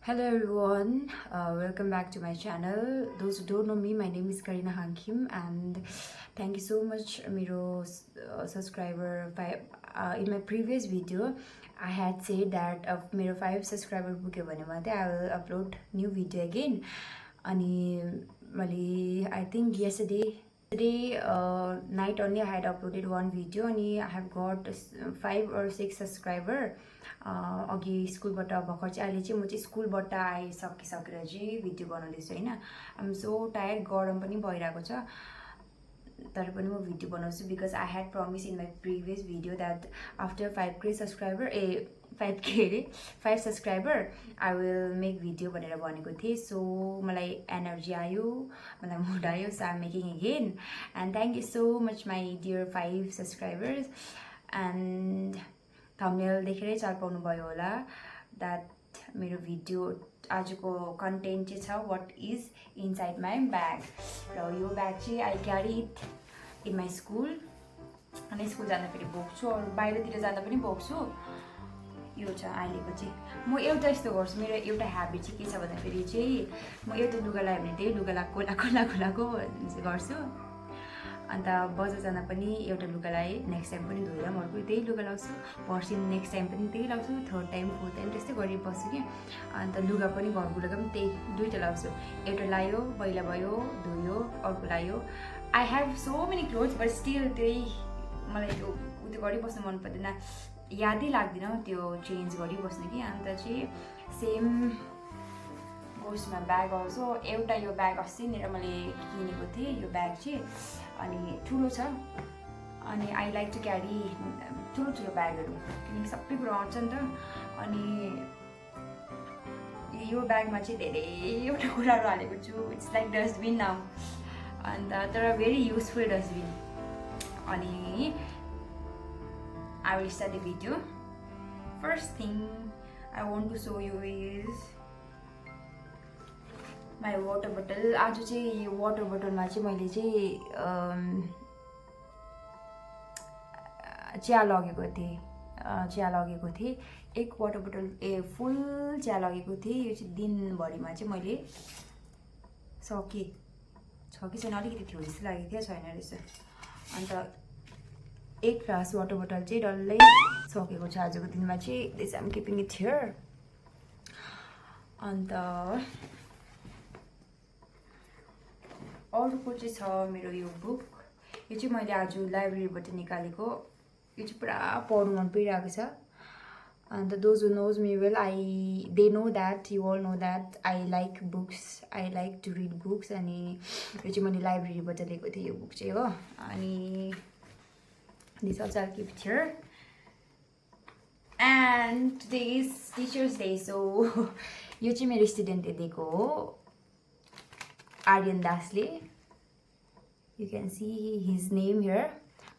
Hello everyone, welcome back to my channel. Those who don't know me, my name is Karina Hankim, and thank you so much, Miro subscriber. In my previous video, I had said that of Miro 5 subscriber book I will upload new video again. And I think yesterday night only I had uploaded one video, and I have got 5 or 6 subscriber. अघि स्कुलबाट भर्खर चाहिँ अहिले चाहिँ म चाहिँ स्कुलबाट आइसकिसकेर चाहिँ भिडियो बनाउँदैछु होइन. आइएम सो टायर्ड, गरम पनि भइरहेको छ तर पनि म भिडियो बनाउँछु because I had promise in my previous video that after 5K subscriber 5K अरे 5 subscriber I will make video भनेर भनेको थिएँ. सो मलाई एनर्जी आयो, मलाई मुड आयो, so I'm making again. And thank you so much my dear 5 subscribers. And thumbnail देखेरै चाल पाउनु भयो होला द्याट मेरो भिडियो आजको कन्टेन्ट चाहिँ छ what is inside my bag. र यो ब्याग चाहिँ I carry it in my school. अनि स्कुल जाँदाखेरि बोक्छु, अरू बाहिरतिर जाँदा पनि बोक्छु. यो छ अहिलेको चाहिँ. म एउटा यस्तो गर्छु, मेरो एउटा ह्याबिट चाहिँ के छ भन्दाखेरि चाहिँ म एउटा लुगा लगायो भने त्यही लुगा लगाएको गर्छु. अन्त बजार जाँदा पनि एउटा लुगा लगाएँ, नेक्स्ट टाइम पनि धोएर म अर्को त्यही लुगा लाउँछु, पर्सि नेक्स्ट टाइम पनि त्यही लाउँछु, थर्ड टाइम फोर्थ टाइम त्यस्तै गरिबस्छु कि. अन्त लुगा पनि घरको लुगा पनि त्यही दुईवटा लाउँछु. एउटा लायो, पहिला भयो, धोयो, अर्को लायो. I have so many clothes but still त्यही मलाई त्यो उयो गरिबस्नु मन पर्दैन, यादै लाग्दैन त्यो चेन्ज गरिबस्नु कि. अन्त चाहिँ सेम गोसमा ब्याग आउँछ. एउटा यो ब्याग अस्तिनिर मैले किनेको थिएँ, यो ब्याग चाहिँ अनि ठुलो छ. अनि आई लाइक टु क्यारी ठुलो ब्यागहरू किनकि सबै कुरो आउँछ नि त. अनि यो ब्यागमा चाहिँ धेरैवटा कुराहरू हालेको छु. It's like dustbin now. And तर भेरी युजफुल डस्टबिन. अनि I will start the video. First thing I want to show you is my water bottle. आज चाहिँ यो वाटर बोटलमा चाहिँ मैले चाहिँ चिया लगेको थिएँ. एक वाटर बोटल फुल चिया लगेको थिएँ. यो चाहिँ दिनभरिमा चाहिँ मैले सकेँ. छ कि छैन अलिकति थियो जस्तो लागेको थियो, छैन रहेछ. अन्त एक ग्लास वाटर बोटल चाहिँ डल्लै सकेको छ आजको दिनमा चाहिँ. This I'm keeping it here. अन्त अर्को चाहिँ छ मेरो यो बुक. यो चाहिँ मैले आज लाइब्रेरीबाट निकालेको. यो चाहिँ पुरा पढ्नु मन परिरहेको छ. And those who knows me well they know that, you all know that I like books, I like to read books. अनि यो चाहिँ मैले लाइब्रेरीबाट लिएको थिएँ यो बुक चाहिँ हो. अनि this also I keep it here. And today is teachers day. So यो चाहिँ मेरो स्टुडेन्टले दिएको हो, आर्यन दासले. You can see his name here.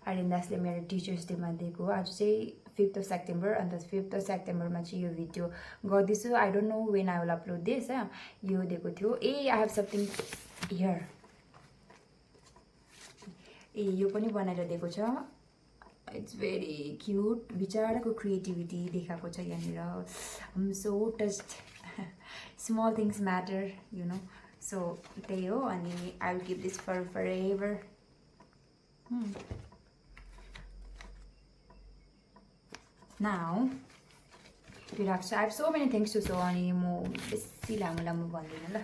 Aryan दासले मेरो टिचर्स डेमा दिएको हो. आज चाहिँ 5th सेप्टेम्बर. अन्त 5th सेप्टेम्बरमा चाहिँ यो भिडियो गर्दैछु. I don't know when I will upload this. यो दिएको थियो. I have something here. यो पनि बनाएर दिएको छ. It's very cute. बिचाराको क्रिएटिभिटी देखाएको छ यहाँनिर. I'm so touched. Small things matter you know. So त्यही हो. अनि I will keep this forever. Now त्यो राख्छु. I have so many things to show. अनि म बेसी लामो भन्दिनँ ल.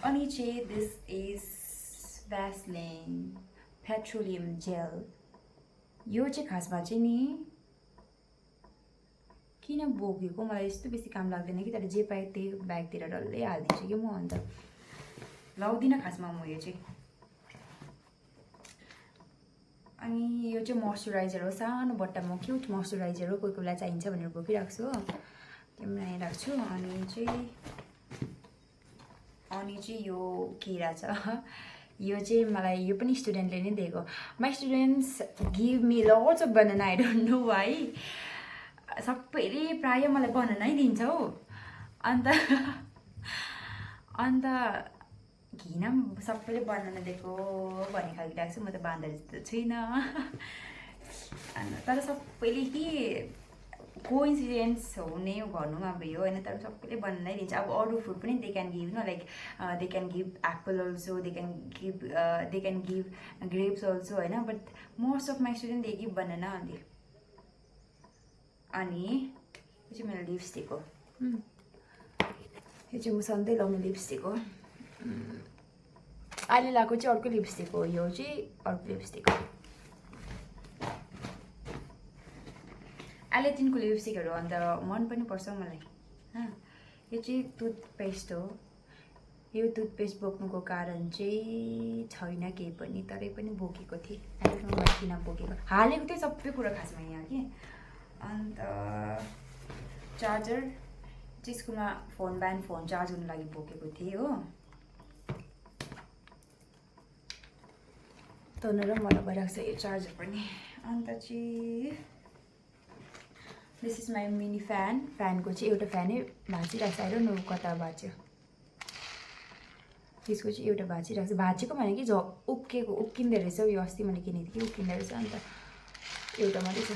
अनि चाहिँ this is Vaseline petroleum jelly. यो चाहिँ खासमा चाहिँ नि किन बोकेको मलाई यस्तो बेसी काम लाग्दैन कि, तर जे पाएँ त्यही ब्यागतिर डल्लै हालिदिन्छु कि म. अन्त लाउँदिनँ खासमा म यो चाहिँ. अनि यो चाहिँ मोइस्चराइजर हो, सानो बट्टामा क्युट मोइस्चराइजर हो. कोही कोहीलाई चाहिन्छ भनेर बोकिराख्छु हो, त्यो पनि राख्छु. अनि चाहिँ यो किरा छ. यो चाहिँ मलाई यो पनि स्टुडेन्टले नै दिएको. My students give me lots of banana. I don't know why. सबैले प्रायः मलाई बनानै दिन्छ हौ. अन्त किन सबैले बनाना दिएको भन्ने खालको लाग्छ. म त बाँदर जस्तो छुइनँ. तर सबैले कि कोइन्सिडेन्स हो नै भनौँ अब यो होइन, तर सबैले बनाइ दिन्छ। अब अरू फ्रुट पनि they can give like they can give apple also, they can give grapes also होइन, but most of my student they give banana only. अनि यो चाहिँ मेरो लिपस्टिक हो, यो चाहिँ म सधैँ लाउने लिपस्टिक हो। अहिले लगाएको चाहिँ अर्को लिपस्टिक हो, यो चाहिँ अर्को लिपस्टिक हो। अहिले तिनको लिपस्टिकहरू अन्त मन पनि पर्छ मलाई। यो चाहिँ टुथपेस्ट हो। यो टुथपेस्ट बोक्नुको कारण चाहिँ छैन केही पनि, तरै पनि बोकेको थिएँ। अहिले किन बोकेको, हालेको थिएँ सबै कुरा खासमा यहाँ कि। अन्त चार्जर चाहिँ स्कुलमा फोन ब्यान्ड फोन चार्ज गर्नु लागि बोकेको थिएँ हो। तन र मलाई भइरहेको छ यो चार्जर पनि। अन्त चाहिँ this is my mini fan. फ्यानको चाहिँ एउटा फ्यानै भाँचिरहेको छ, आइडोन्ट नो कता भाँच्यो। त्यसको चाहिँ एउटा भाँचिरहेको छ, भाँचेको भने कि उक्किँदो रहेछ यो। अस्ति मैले किनेको थिएँ कि उक्किँदो रहेछ, अन्त एउटा मात्रै छ।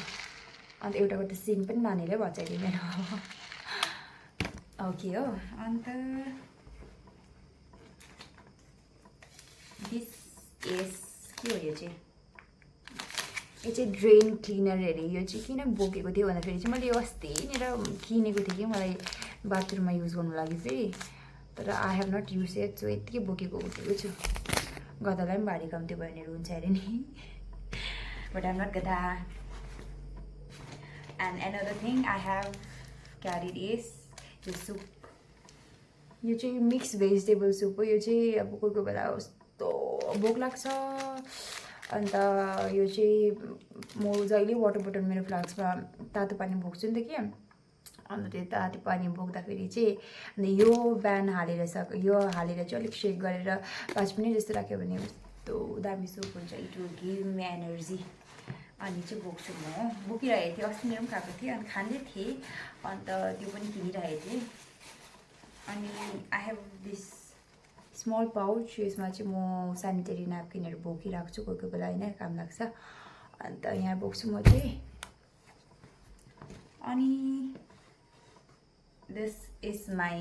अन्त एउटाको त सिम पनि नानीले भचाइदियो मेरो। ओके हो। अन्त दिस इज के हो यो चाहिँ? यो चाहिँ ड्रेन क्लिनर अरे। यो चाहिँ किन बोकेको थियो भन्दाखेरि चाहिँ मैले यो अस्तिनिर किनेको थिएँ कि मलाई बाथरुममा युज गर्नु लागि फेरि, तर I have not use it, so यत्तिकै बोकेको छु। गदालाई पनि भारी कम्ती भयो भने हुन्छ अरे नि, बट आइम नट गदा। And another thing I have carried is यो सुप। यो चाहिँ मिक्स भेजिटेबल सुप हो। यो चाहिँ अब कोही कोही बेला कस्तो भोक लाग्छ, अन्त यो चाहिँ म जहिले वाटर बोटल मेरो फ्लास्कमा तातो पानी बोक्छु नि त कि, अन्त त्यो तातो पानी बोक्दाखेरि चाहिँ अन्त यो बिहान हालेर यो हालेर चाहिँ अलिक सेक गरेर 5 मिनट जस्तो राख्यो भने कस्तो दामी सुप हुन्छ। It will give me energy. अनि चाहिँ बोक्छु म, बोकिरहेको थिएँ। अस्ति मेरो पनि खाएको थिएँ, अनि खाँदै थिएँ, अन्त त्यो पनि किनिरहेको थिएँ। अनि I have this small pouch. यसमा चाहिँ म सेनिटरी न्यापकिनहरू बोकिरहेको छु कोही कोही बेला होइन, काम लाग्छ। अन्त यहाँ बोक्छु म चाहिँ। अनि दिस इज माई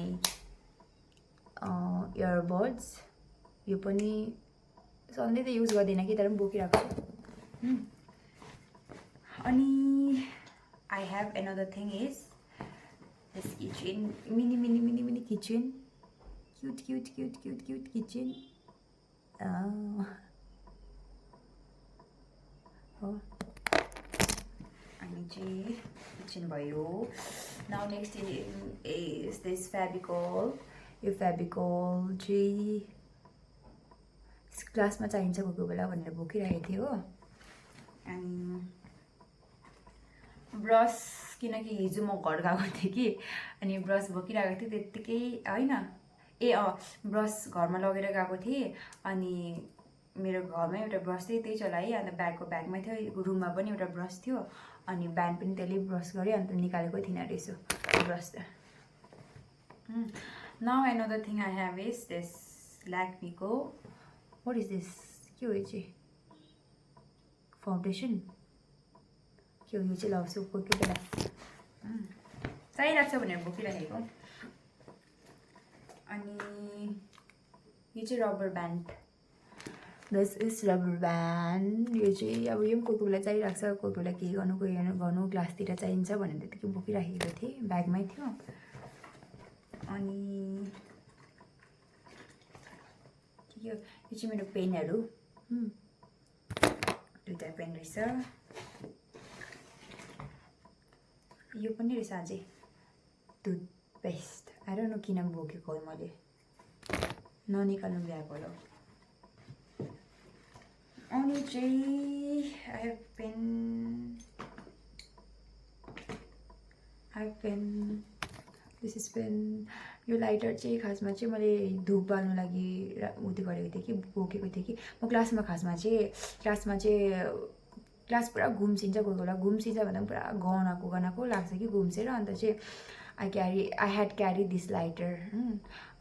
इयरबड्स। यो पनि सधैँ त युज गर्दिनँ कि, तर पनि बोकिरहेको छु। अनि I have another thing is this kitchen, mini kitchen, cute kitchen हो। अनि चाहिँ किचन भयो। Now next is this Fevicol. यो फेभिकोल चाहिँ क्लासमा चाहिन्छ कोही कोही बेला भनेर बोकिरहेको थियो हो। अनि ब्रस, किनकि हिजो म घर गएको थिएँ कि, अनि ब्रस बोकिरहेको थिएँ त्यत्तिकै होइन। ब्रस घरमा लगेर गएको थिएँ, अनि मेरो घरमा एउटा ब्रस थियो, त्यही चलाएँ। अन्त ब्यागमै थियो, रुममा पनि एउटा ब्रस थियो, अनि बिहान पनि त्यसले ब्रस गरेँ, अन्त निकालेको थिइनँ रहेछु ब्रस त। Now another thing I have is this ल्याक्मीको, वाट इज दिस, के हो यो चाहिँ? फाउन्डेसन के हो यो चाहिँ? लगाउँछु कोही कोही बेला, चाहिरहेको छ भनेर बोकिराखेको। अनि यो चाहिँ rubber band. This is rubber band. यो चाहिँ अब यो पनि कोही कोही बेला चाहिरहेको छ, कोही बेला के गर्नु क्लासतिर चाहिन्छ भनेर त्यतिकै बोकिराखेको थिएँ, ब्यागमै थियो। अनि के हो यो चाहिँ मेरो पेनहरू, दुईवटा पेन रहेछ। यो पनि रहेछ अझै टुथपेस्ट। आई डोन्ट नो किन बोकेको हो मैले, ननिकाल्नु भ्याएको होला। अनि चाहिँ I have pen, this is pen. यो लाइटर चाहिँ खासमा चाहिँ मैले धुप बाल्नु लागि उयो गरेको थिएँ कि, बोकेको थिएँ कि। म क्लासमा क्लास पुरा घुम्सिन्छ, कोही बेला घुम्सिन्छ भन्दा पनि पुरा गनाको लाग्छ कि घुम्सेर। अन्त चाहिँ I had carry this lighter.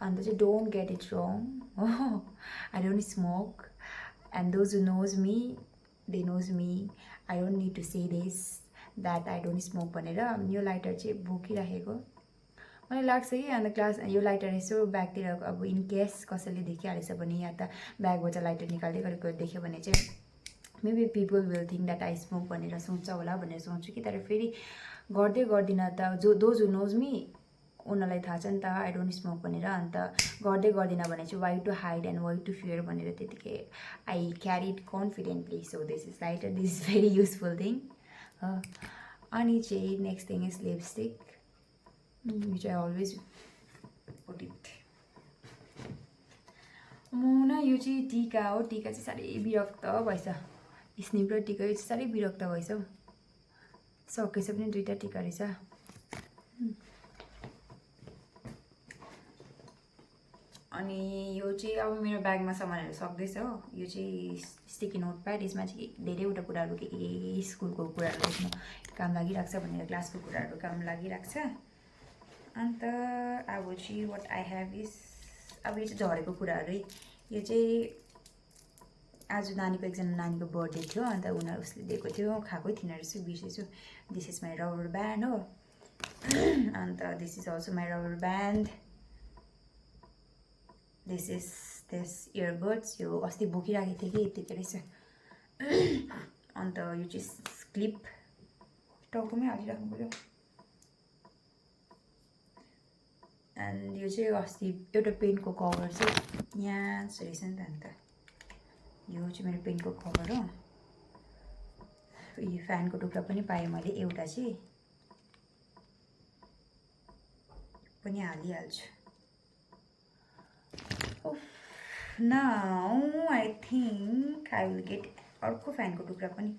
And चाहिँ डोन्ट गेट इट रङ हो, I don't smoke, and those who knows me they knows me, I don't need to say this, that I don't smoke भनेर। यो lighter चाहिँ बोकिराखेको मलाई लाग्छ कि अन्त class यो लाइटर यसो ब्यागतिर अब इन केस कसैले देखिहालेछ भने या त ब्यागबाट लाइटर निकाल्दै गरेको देख्यो भने चाहिँ maybe people will think that I smoke भनेर सोच्छ होला भनेर सोच्छु कि। तर फेरि गर्दै गर्दिनँ त, दोज हु नोज मी उनीहरूलाई थाहा छ नि त आई डोन्ट स्मोक भनेर। अन्त गर्दै गर्दिनँ भने चाहिँ why to hide and why to fear भनेर त्यतिकै I carry it confidently. So this is lighter, this is very useful thing. अनि चाहिँ next thing is lipstick which I always put it. म न यो चाहिँ टिका हो, टिका चाहिँ साह्रै विरक्त भएछ, स्निप र टिका यो चाहिँ साह्रै विरक्त भएछ हौ। सकेछ पनि 2टा टिका रहेछ। अनि यो चाहिँ अब मेरो ब्यागमा सामानहरू सक्दैछ हो। यो चाहिँ स्टिकी नोट प्याड, यसमा चाहिँ धेरैवटा कुराहरू के स्कुलको कुराहरू लेख्नु काम लागिरहेको छ भनेर क्लासको कुराहरू काम लागिरहेको छ। अन्त अब चाहिँ वाट आई हेभ इज, अब यो चाहिँ झरेको कुराहरू है। यो चाहिँ आज नानीको एकजना नानीको बर्थडे थियो, अन्त उनीहरू उसले दिएको थियो, खाएकै थिएन रहेछु, बिर्सेछु। This is my rubber band हो। And this is also my rubber band. This is this earbuds, यो अस्ति बोकिराखेको थिएँ कि यतिकै रहेछ। अन्त यो चाहिँ क्लिप टाउकोमै हालिराख्नु पऱ्यो। एन्ड यो चाहिँ अस्ति एउटा पेनको कभर चाहिँ यहाँ रहेछ नि त। अन्त यो चाहिँ मेरो पेनको कभर हो। यो फ्यानको टुक्रा पनि पाएँ मैले एउटा चाहिँ, पनि हालिहाल्छु। Now I think I will get अर्को फ्यानको टुक्रा पनि।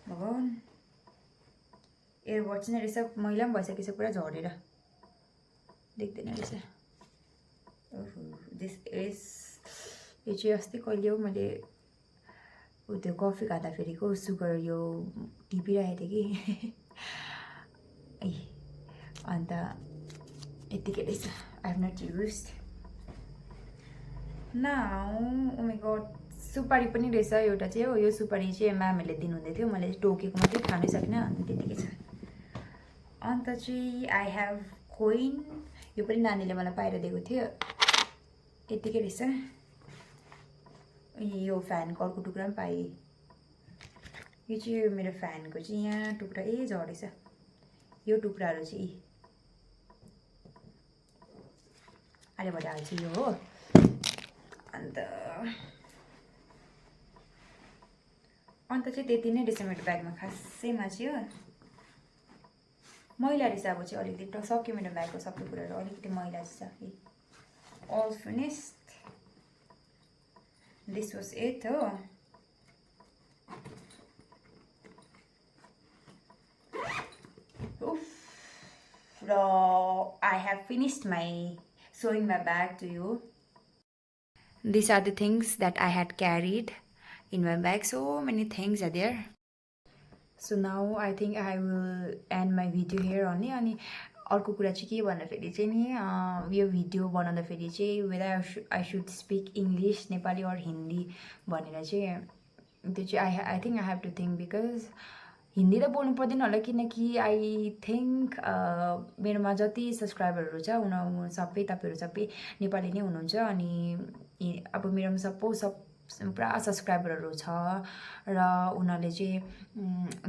भगवान्, एयरबड्स नै रहेछ, मैला पनि भइसकेछ पुरा झरेर, देख्दैन रहेछ। दिस इज, यो चाहिँ अस्ति कहिले हो मैले त्यो कफी खाँदाखेरिको सुगर यो टिपिरहेको थिएँ कि अन्त यतिकै रहेछ। I have not used. Now oh my god, सुपारी पनि रहेछ एउटा चाहिँ हो। यो सुपारी चाहिँ म्यामहरूले दिनुहुँदै थियो, मैले टोकेको मात्रै खानै सकिनँ, अनि त्यतिकै छ। अन्त चाहिँ आई हेभ कोइन, यो पनि नानीले मलाई बाहिर दिएको थियो, यतिकै रहेछ। यो फ्यानको अर्को टुक्रा पनि पाएँ। यो चाहिँ मेरो फ्यानको चाहिँ यहाँ टुक्रा झरेछ, यो टुक्राहरू चाहिँ आलिबाट हाल्छु यो हो। अन्त चाहिँ त्यति नै रहेछ मेरो ब्यागमा खासैमा चाहिँ हो। मैला रहेछ अब चाहिँ अलिकति सक्यो मेरो ब्यागको सबै कुराहरू, अलिकति मैला छ। All finished, this was it हो। र I have finished my showing my bag to you. These are the things that I had carried in my bag. So many things are there. So now I think I will end my video here only. अनि अर्को कुरा चाहिँ के भन्दाखेरि चाहिँ नि, यो video बनाउँदाखेरि चाहिँ whether I should speak English, Nepali और हिन्दी भनेर चाहिँ त्यो चाहिँ I think I have to think, because Hindi त बोल्नु पर्दैन होला, किनकि आई थिङ्क मेरोमा जति सब्सक्राइबरहरू छ उनीहरू सबै तपाईँहरू सबै नेपाली नै हुनुहुन्छ। अनि अब मेरोमा सपोज पुरा सब्सक्राइबरहरू छ र उनीहरूले चाहिँ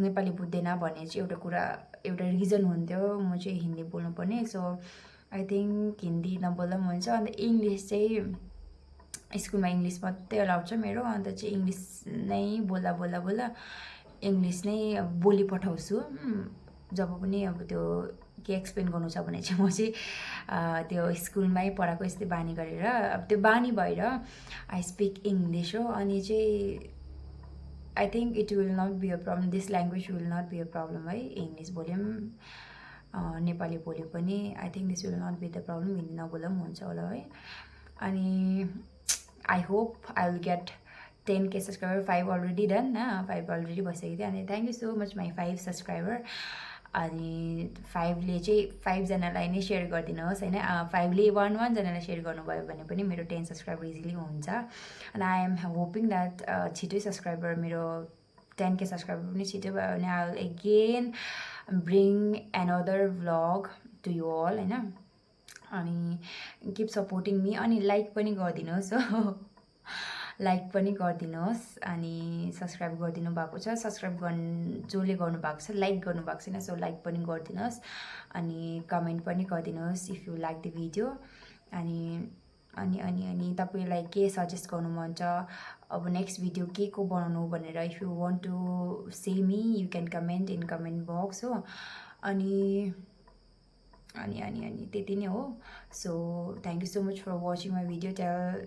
नेपाली बुझ्दैन भन्ने चाहिँ एउटा कुरा, एउटा रिजन हुन्थ्यो म चाहिँ हिन्दी बोल्नुपर्ने। सो आई थिङ्क हिन्दी नबोल्दा पनि हुन्छ। अन्त इङ्ग्लिस चाहिँ स्कुलमा इङ्ग्लिस मात्रै अलाउड छ मेरो, अन्त चाहिँ इङ्ग्लिस नै बोल्दा बोल्दा बोल्दा इङ्ग्लिस नै बोली पठाउँछु। जब पनि अब त्यो के एक्सप्लेन गर्नु छ भने चाहिँ म चाहिँ त्यो स्कुलमै पढाएको यस्तै बानी गरेर, अब त्यो बानी भएर आई स्पिक इङ्ग्लिस हो। अनि चाहिँ I think it will not be a problem, this language will not be a problem है। इङ्ग्लिस बोल्यो पनि नेपाली बोल्यो पनि I think this will not be the problem, Hindi नबोल्दा पनि हुन्छ होला है। अनि I hope I will get 10K subscriber, 5 already done, 5 already भइसकेको थियो। अनि thank you so much my 5 subscriber. अनि 5ले चाहिँ 5जनालाई नै सेयर गरिदिनुहोस् होइन। 5ले 1-1जनालाई सेयर गर्नुभयो भने पनि मेरो 10 सब्सक्राइबर इजिली हुन्छ। अनि आई एम होपिङ द्याट छिटै सब्सक्राइबर मेरो 10K सब्सक्राइबर पनि छिटो भयो भने I will again bring another vlog to you all होइन. अनि किप सपोर्टिङ मी. अनि लाइक पनि गरिदिनुहोस् हो. लाइक पनि गरिदिनुहोस् अनि सब्सक्राइब गरिदिनु भएको छ. सब्सक्राइब जसले गर्नुभएको छ लाइक गर्नुभएको छैन, सो लाइक पनि गरिदिनुहोस् अनि कमेन्ट पनि गरिदिनुहोस् if you like the video. अनि अनि अनि अनि तपाईँलाई के सजेस्ट गर्नु मन छ, अब नेक्स्ट भिडियो के को बनाउनु भनेर if you want to say me you can comment in comment box हो. अनि अनि अनि अनि त्यति नै हो. So thank you so much for watching my video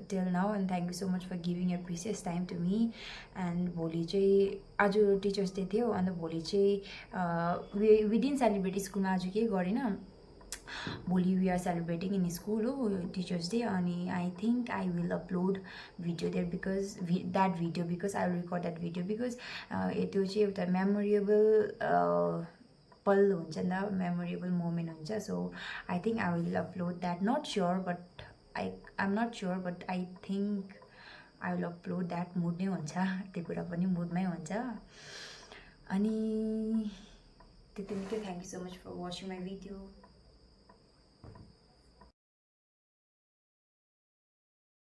till now and thank you so much for giving your precious time to me. And भोलि चाहिँ आज टिचर्स डे थियो, अन्त भोलि चाहिँ वी डिडन्ट सेलिब्रेट स्कुलमा. आज केही गरेन. भोलि we are celebrating in school हो टिचर्स डे. अनि I think I will upload video there because that video because I will record that video because त्यो चाहिँ एउटा मेमोरेबल पल हुन्छ नि त, मेमोरेबल मोमेन्ट हुन्छ. So I think I will upload that. Not sure but I am not sure but I think I will upload that. Mood नै हुन्छ, त्यो कुरा पनि मुडमै हुन्छ. अनि त्यति नै. Thank you so much for watching my video.